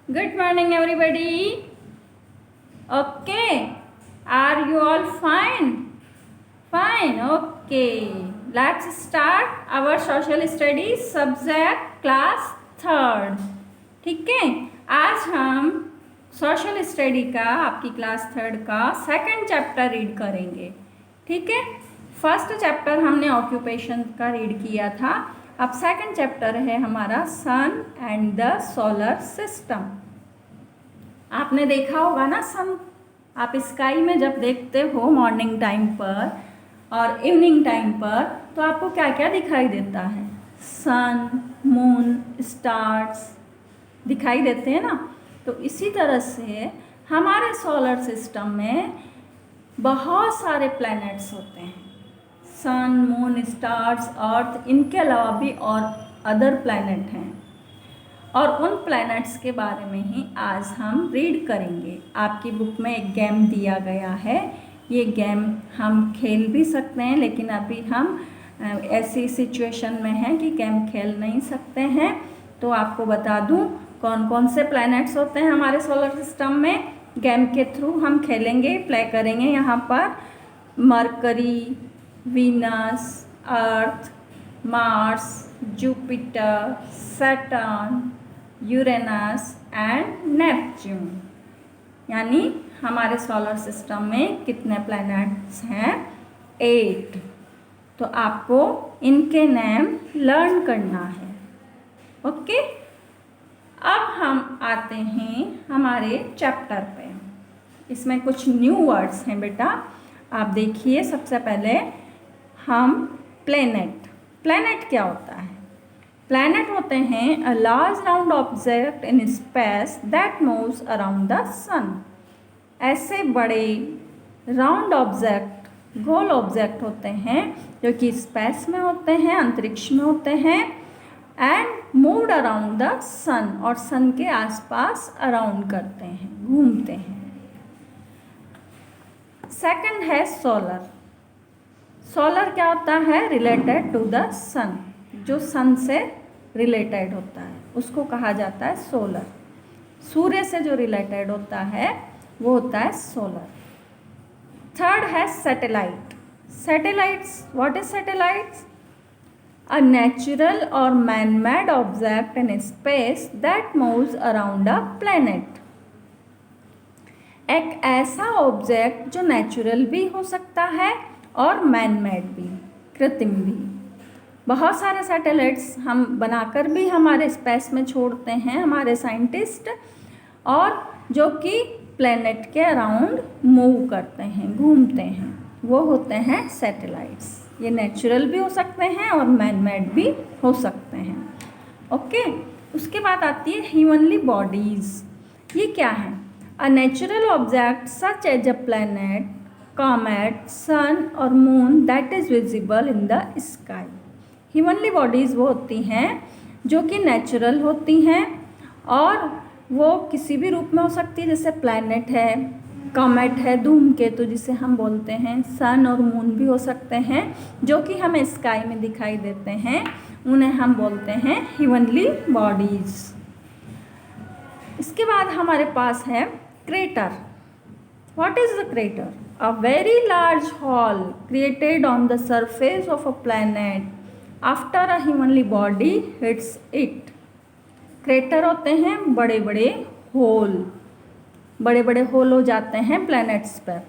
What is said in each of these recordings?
Good morning, everybody. Okay. Are you all fine? Fine. Okay. Let's start our social studies subject class third. ठीक है, आज हम social study का आपकी class third का second chapter read करेंगे. ठीक है, फर्स्ट चैप्टर हमने ऑक्यूपेशन का रीड किया था. अब सेकंड चैप्टर है हमारा सन एंड द सोलर सिस्टम. आपने देखा होगा ना सन. आप स्काई में जब देखते हो मॉर्निंग टाइम पर और इवनिंग टाइम पर तो आपको क्या क्या दिखाई देता है? सन, मून, स्टार्स दिखाई देते हैं ना. तो इसी तरह से हमारे सोलर सिस्टम में बहुत सारे प्लैनेट्स होते हैं. सन, मून, स्टार्स, अर्थ, इनके अलावा भी और अदर प्लैनेट हैं. और उन प्लैनेट्स के बारे में ही आज हम रीड करेंगे. आपकी बुक में एक गेम दिया गया है. ये गेम हम खेल भी सकते हैं, लेकिन अभी हम ऐसी सिचुएशन में हैं कि गेम खेल नहीं सकते हैं. तो आपको बता दूं कौन कौन से प्लैनेट्स होते हैं हमारे सोलर सिस्टम में. गेम के थ्रू हम खेलेंगे, प्ले करेंगे. यहाँ पर mercury, Venus, Earth, Mars, Jupiter, Saturn, Uranus and Neptune. यानी हमारे सोलर सिस्टम में कितने प्लैनेट्स हैं? 8. तो आपको इनके नेम लर्न करना है. ओके, अब हम आते हैं हमारे चैप्टर पे. इसमें कुछ न्यू वर्ड्स हैं बेटा. आप देखिए, सबसे पहले हम प्लैनेट. प्लैनेट क्या होता है? प्लैनेट होते हैं a large round object in space that moves around the sun. ऐसे बड़े राउंड ऑब्जेक्ट, गोल ऑब्जेक्ट होते हैं जो कि स्पेस में होते हैं, अंतरिक्ष में होते हैं. And moved around the sun, और सन के आसपास अराउंड करते हैं, घूमते हैं. सेकंड है सोलर. सोलर क्या होता है? रिलेटेड टू द सन. जो सन से रिलेटेड होता है उसको कहा जाता है सोलर. सूर्य से जो रिलेटेड होता है वो होता है सोलर. थर्ड है satellite. Satellites, what is satellites? A natural और man made object in space that moves around a planet. एक ऐसा ऑब्जेक्ट जो नेचुरल भी हो सकता है और मैन मेड भी, कृत्रिम भी. बहुत सारे सैटेलाइट्स हम बनाकर भी हमारे स्पेस में छोड़ते हैं हमारे साइंटिस्ट, और जो कि प्लैनेट के अराउंड मूव करते हैं, घूमते हैं, वो होते हैं सैटेलाइट्स. ये नेचुरल भी हो सकते हैं और मैन मेड भी हो सकते हैं. ओके, उसके बाद आती है ह्यूमनली बॉडीज़. ये क्या है? A natural object such as a planet, comet, sun और moon that is visible in the sky. Humanly bodies वो होती हैं जो कि नेचुरल होती हैं और वो किसी भी रूप में हो सकती है. जैसे प्लैनेट है, कॉमेट है, धूमकेतु जिसे हम बोलते हैं, सन और मून भी हो सकते हैं जो कि हमें स्काई में दिखाई देते हैं. उन्हें हम बोलते हैं ह्यूमनली बॉडीज़. इसके बाद हमारे पास है crater. What is the crater? A very large hall created on the surface of a planet after a humanly body hits it. Crater होते हैं बड़े बड़े होल. बड़े बड़े होल हो जाते हैं प्लैनेट्स पर.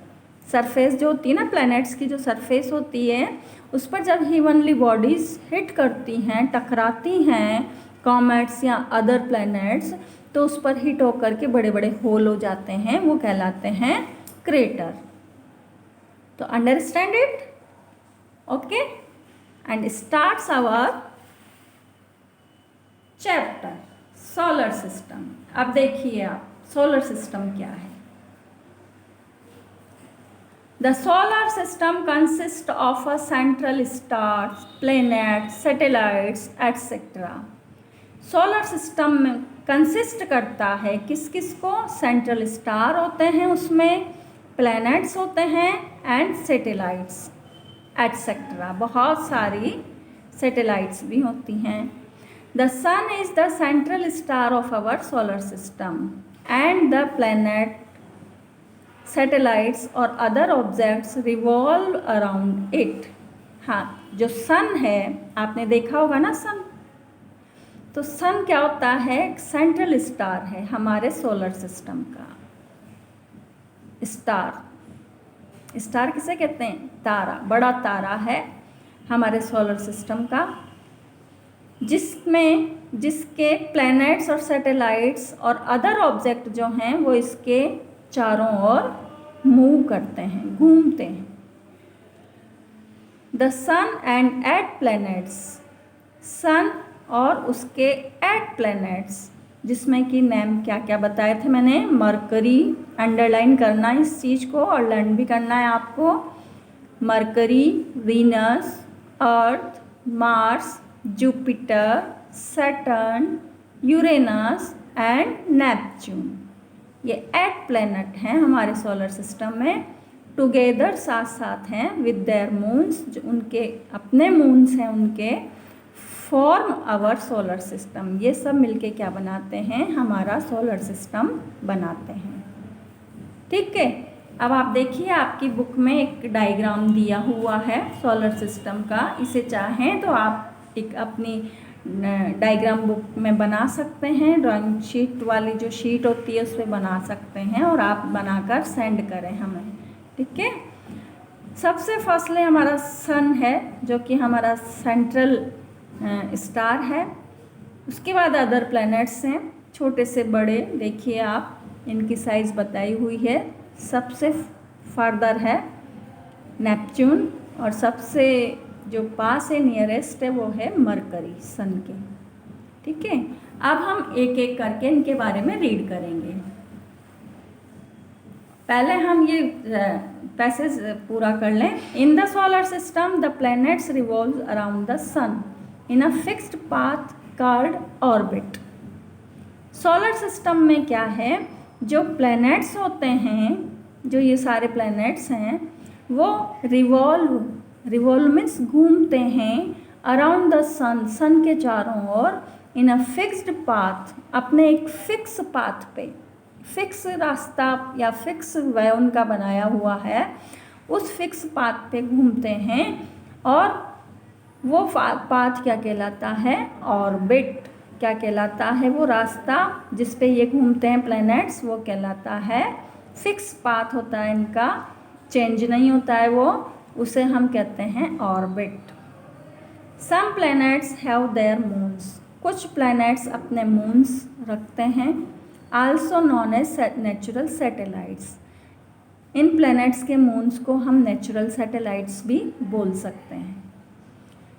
सरफेस जो होती है ना, प्लैनेट्स की जो सरफेस होती है उस पर जब ह्यूमनली बॉडीज़ हिट करती हैं, टकराती हैं कॉमेट्स या अदर प्लैनेट्स, तो उस पर हिट होकर के बड़े बड़े होल हो जाते हैं. वो कहलाते हैं क्रेटर. तो understand it. Okay, and starts our chapter solar system. अब देखिए आप, सोलर सिस्टम क्या है? The solar system consist of a central stars, planets, satellites etcetera. Solar system में कंसिस्ट करता है किस किस को? सेंट्रल स्टार होते हैं, उसमें प्लैनेट्स होते हैं एंड सैटेलाइट्स एटसेट्रा. बहुत सारी सैटेलाइट्स भी होती हैं. The sun is the central star of our solar system and the planet satellites और other objects revolve around it. हाँ, जो सन है आपने देखा होगा ना सन, तो सन क्या होता है, एक सेंट्रल स्टार है हमारे सोलर सिस्टम का। स्टार, स्टार किसे कहते हैं, तारा, बड़ा तारा है हमारे सोलर सिस्टम का, जिसके प्लैनेट्स और सैटेलाइट्स और अदर ऑब्जेक्ट जो हैं वो इसके चारों ओर मूव करते हैं, घूमते हैं। द सन एंड 8 प्लैनेट्स, सन और उसके 8 प्लैनेट्स, जिसमें कि नेम क्या क्या बताए थे मैंने, मरकरी, अंडरलाइन करना इस चीज़ को और लर्न भी करना है आपको। Mercury, Venus, Earth, Mars, Jupiter, Saturn, Uranus and Neptune. ये 8 प्लैनेट हैं हमारे सोलर सिस्टम में, टुगेदर साथ साथ हैं विद देयर मून्स, जो उनके अपने मून्स हैं उनके, फॉर्म आवर सोलर सिस्टम। ये सब मिलके क्या बनाते हैं, हमारा सोलर सिस्टम बनाते हैं। ठीक है, अब आप देखिए आपकी बुक में एक डायग्राम दिया हुआ है सोलर सिस्टम का। इसे चाहें तो आप एक अपनी डायग्राम बुक में बना सकते हैं, ड्राइंग शीट वाली जो शीट होती है उस पर बना सकते हैं और आप बनाकर सेंड करें हमें। ठीक है, सबसे फर्स्टली हमारा सन है जो कि हमारा सेंट्रल स्टार है। उसके बाद अदर प्लैनेट्स हैं, छोटे से बड़े, देखिए आप इनकी साइज़ बताई हुई है। सबसे फर्दर है नेपच्यून और सबसे जो पास है, नियरेस्ट है, वो है मरकरी सन के। ठीक है, अब हम एक एक करके इनके बारे में रीड करेंगे। पहले हम ये पैसेज पूरा कर लें। In the solar system the planets revolve around the sun in a fixed path called orbit. Solar system में क्या है, जो प्लैनेट्स होते हैं, जो ये सारे प्लैनेट्स हैं, वो रिवॉल्व मीन्स घूमते हैं अराउंड द सन, सन के चारों ओर, इन अ फिक्स्ड पाथ, अपने एक फिक्स पाथ पे, फिक्स रास्ता या फिक्स वे उनका बनाया हुआ है, उस फिक्स पाथ पे घूमते हैं। और वो पाथ क्या कहलाता है, ऑर्बिट। क्या कहलाता है वो रास्ता जिस पे ये घूमते हैं प्लैनेट्स, वो कहलाता है फिक्स पाथ होता है इनका, चेंज नहीं होता है वो, उसे हम कहते हैं orbit. Some planets have their moons, कुछ प्लैनेट्स अपने मून्स रखते हैं, also known as natural satellites. इन प्लैनेट्स के मून्स को हम नेचुरल सैटेलाइट्स भी बोल सकते हैं।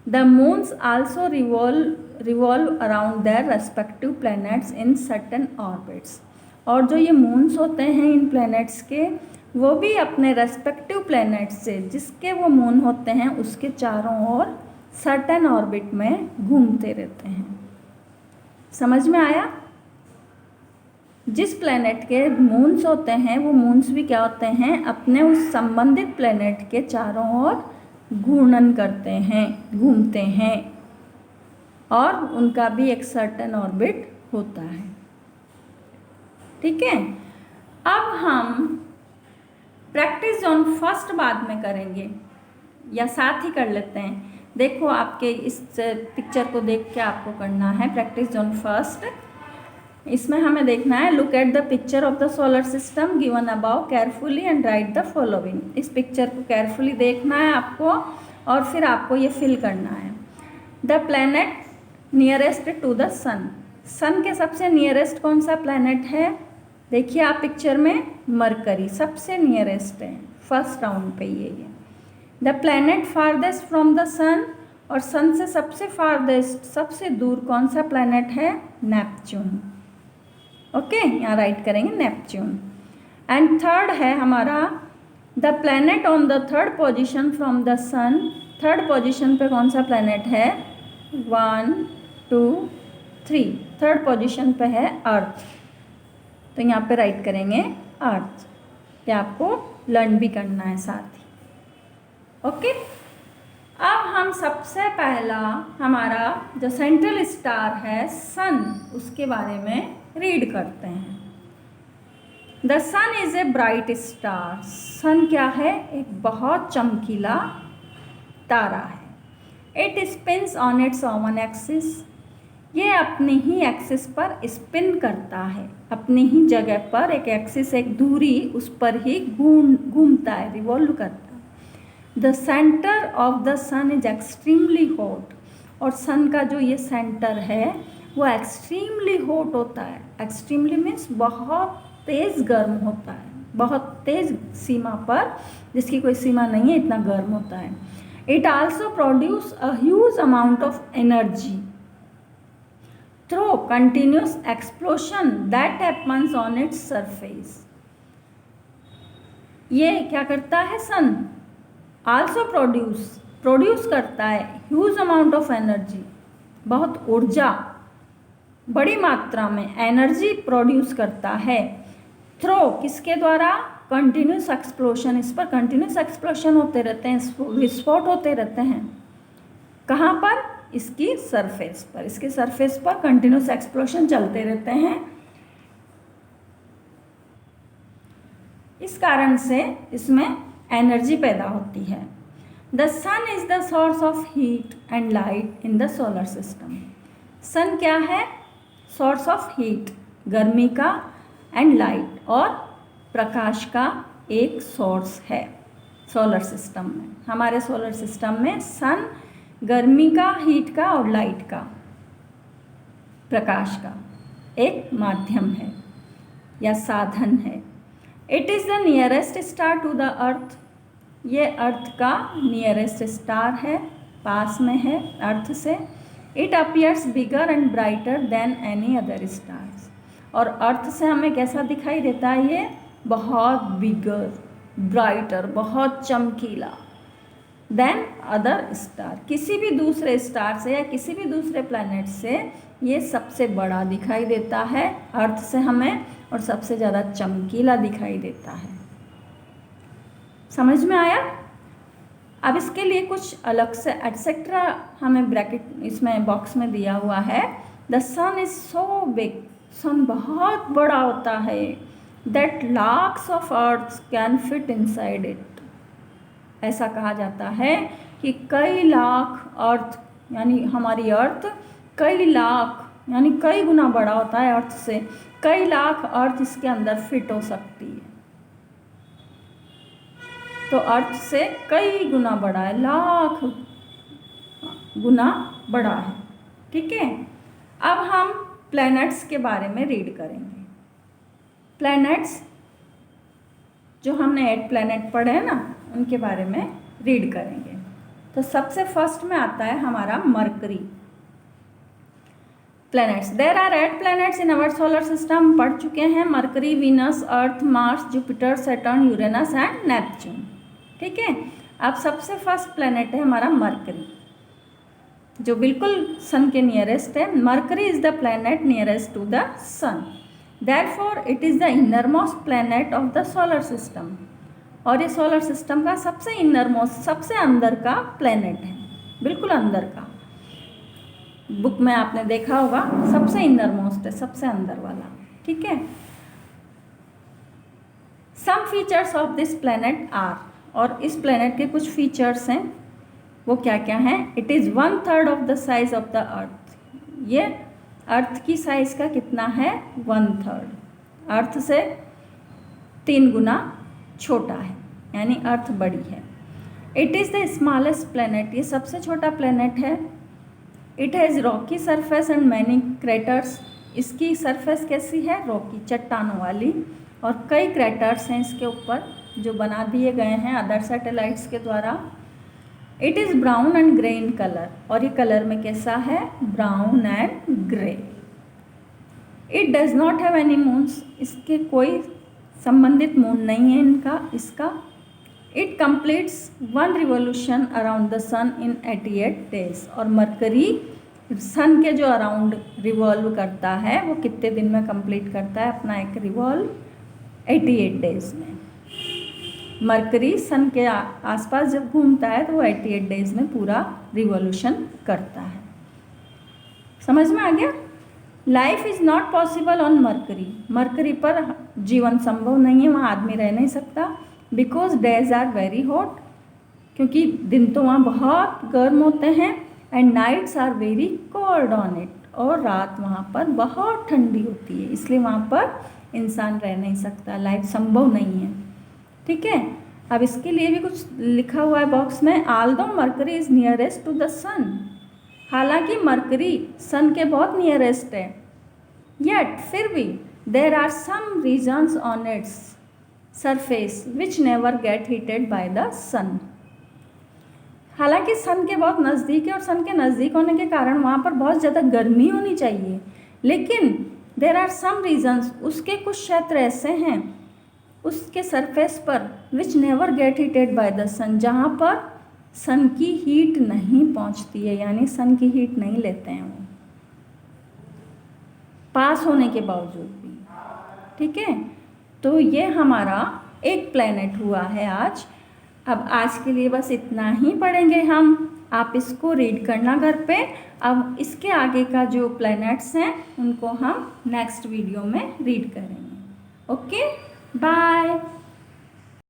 The moons also revolve around their respective planets in certain orbits. और जो ये मून्स होते हैं इन प्लैनेट्स के, वो भी अपने रेस्पेक्टिव प्लैनेट्स से, जिसके वो मून होते हैं, उसके चारों ओर सर्टेन ऑर्बिट में घूमते रहते हैं। समझ में आया? जिस प्लैनेट के मून्स होते हैं, वो मून्स भी क्या होते हैं, अपने उस संबंधित प्लैनेट के चारों ओर घूर्णन करते हैं, घूमते हैं, और उनका भी एक सर्टेन ऑर्बिट होता है। ठीक है, अब हम प्रैक्टिस जोन फर्स्ट बाद में करेंगे या साथ ही कर लेते हैं। देखो आपके इस पिक्चर को देख के आपको करना है प्रैक्टिस जोन फर्स्ट। इसमें हमें देखना है, look at the picture of the solar system given about carefully and right the following. इस पिक्चर को केयरफुली देखना है आपको और फिर आपको ये फिल करना है। The planet nearest to the sun, sun के सबसे नियरेस्ट कौन सा प्लैनेट है? देखिए आप पिक्चर में, मरकरी सबसे नियरेस्ट है, फर्स्ट राउंड पे ये है। The planet farthest from the sun, और सन से सबसे फारदेस्ट, सबसे दूर कौन सा प्लैनेट है? नेपच्यून। ओके, यहाँ राइट करेंगे नेपच्यून। एंड थर्ड है हमारा, the planet on the third position from the sun, third position पे कौन सा प्लैनेट है? 1 2 3, थर्ड पोजिशन पे है अर्थ, तो यहाँ पे राइट करेंगे अर्थ। ये आपको लर्न भी करना है साथ ही। ओके, अब हम सबसे पहला हमारा जो सेंट्रल स्टार है सन, उसके बारे में रीड करते हैं। The sun is a bright star. Sun क्या है? एक बहुत चमकीला तारा है। It spins on its own axis. ये अपनी ही एक्सिस पर स्पिन करता है, अपनी ही जगह पर एक एक्सिस, एक धुरी उस पर ही घूमता है, रिवॉल्व करता है। The centre of the sun is extremely hot. और सन का जो ये सेंटर है वो एक्सट्रीमली हॉट होता है। एक्सट्रीमली मीन्स बहुत तेज़ गर्म होता है, बहुत तेज़ सीमा पर, जिसकी कोई सीमा नहीं है, इतना गर्म होता है। It also produce a huge amount of energy through continuous explosion that happens on its surface। ये क्या करता है सन? also प्रोड्यूस करता है ह्यूज अमाउंट ऑफ एनर्जी, बहुत ऊर्जा, बड़ी मात्रा में एनर्जी प्रोड्यूस करता है। थ्रो किसके द्वारा? Continuous explosion. इस पर कंटिन्यूस एक्सप्लोशन होते रहते हैं, विस्फोट होते रहते हैं। कहाँ पर? इसकी सरफेस पर। इसके सरफेस पर कंटिन्यूस एक्सप्लोशन चलते रहते हैं। इस कारण से इसमें एनर्जी पैदा होती है। The sun is the source of heat and light in the solar system. Sun क्या है? सोर्स ऑफ हीट, गर्मी का, एंड लाइट, और प्रकाश का एक सोर्स है सोलर सिस्टम में। हमारे सोलर सिस्टम में सन गर्मी का, हीट का और लाइट का, प्रकाश का एक माध्यम है या साधन है। It is the nearest star to the earth. ये अर्थ का नियरेस्ट स्टार है, पास में है अर्थ से। It appears bigger and brighter then any other stars. और अर्थ से हमें कैसा दिखाई देता है? ये बहुत बिगर, ब्राइटर, बहुत चमकीला, देन अदर स्टार, किसी भी दूसरे स्टार से या किसी भी दूसरे प्लैनेट से ये सबसे बड़ा दिखाई देता है अर्थ से हमें, और सबसे ज़्यादा चमकीला दिखाई देता है। समझ में आया? अब इसके लिए कुछ अलग से एटसेट्रा हमें ब्रैकेट इसमें बॉक्स में दिया हुआ है। The sun is so big. Sun बहुत बड़ा होता है। That lakhs of earth can fit inside it. ऐसा कहा जाता है कि कई लाख अर्थ, यानी हमारी अर्थ कई लाख यानी कई गुना बड़ा होता है अर्थ से। कई लाख अर्थ इसके अंदर फिट हो सकती है। तो अर्थ से कई गुना बड़ा है, लाख गुना बड़ा है। ठीक है, अब हम प्लैनेट्स के बारे में रीड करेंगे। प्लैनेट्स जो हमने 8 प्लैनेट पढ़े हैं ना, उनके बारे में रीड करेंगे। तो सबसे फर्स्ट में आता है हमारा Mercury. Planets, there are 8 planets in our solar system. पढ़ चुके हैं Mercury, Venus, Earth, Mars, Jupiter, Saturn, Uranus and Neptune. ठीक है, अब सबसे फर्स्ट प्लैनेट है हमारा मरकरी, जो बिल्कुल सन के नियरेस्ट है। Mercury is the planet nearest to the sun, therefore it is the innermost planet of the solar system. और ये सोलर सिस्टम का सबसे इनर मोस्ट, सबसे अंदर का प्लैनेट है, बिल्कुल अंदर का। बुक में आपने देखा होगा, सबसे इनर मोस्ट है, सबसे अंदर वाला। ठीक है, some features of this planet are, और इस प्लैनेट के कुछ फीचर्स हैं, वो क्या क्या हैं? It is 1/3 of the size of the earth. ये अर्थ की साइज़ का कितना है? 1/3, अर्थ से 3 गुना छोटा है, यानी अर्थ बड़ी है। It is the smallest planet, ये सबसे छोटा प्लैनेट है। It has Rocky surface and many craters. इसकी सरफेस कैसी है? रॉकी, चट्टानों वाली, और कई क्रेटर्स हैं इसके ऊपर जो बना दिए गए हैं अदर सैटेलाइट्स के द्वारा। It is brown and grey in colour, और ये कलर में कैसा है? Brown and grey. It does not have any moons, इसके कोई संबंधित मून नहीं है इनका, इसका। It completes 1 revolution around the sun in 88 days. और मरकरी सन के जो अराउंड रिवॉल्व करता है वो कितने दिन में कंप्लीट करता है अपना एक रिवॉल्व? 88 डेज में। मरकरी सन के आसपास जब घूमता है तो वो 88 डेज में पूरा रिवॉल्यूशन करता है। समझ में आ गया? Life is not possible on mercury, mercury पर जीवन संभव नहीं है, वहाँ आदमी रह नहीं सकता। Because days are very hot, क्योंकि दिन तो वहाँ बहुत गर्म होते हैं। And nights are very cold on it, और रात वहाँ पर बहुत ठंडी होती है, इसलिए वहाँ पर इंसान रह नहीं सकता, लाइफ संभव नहीं है। ठीक है, अब इसके लिए भी कुछ लिखा हुआ है बॉक्स में। Although Mercury is nearest to the sun, हालांकि मरकरी सन के बहुत नियरेस्ट है, येट फिर भी there are some regions on its surface which never get heated by the sun. हालांकि सन के बहुत नज़दीक है और सन के नज़दीक होने के कारण वहाँ पर बहुत ज़्यादा गर्मी होनी चाहिए, लेकिन देर आर सम रीजन्स, उसके कुछ क्षेत्र ऐसे हैं उसके सरफेस पर which never get heated by the sun, जहाँ पर सन की हीट नहीं पहुँचती है, यानी सन की हीट नहीं लेते हैं वो पास होने के बावजूद भी। ठीक है, तो ये हमारा एक प्लैनेट हुआ है आज। अब आज के लिए बस इतना ही पढ़ेंगे हम, आप इसको रीड करना घर पे। अब इसके आगे का जो प्लैनेट्स हैं उनको हम नेक्स्ट वीडियो में रीड करेंगे। Okay, bye.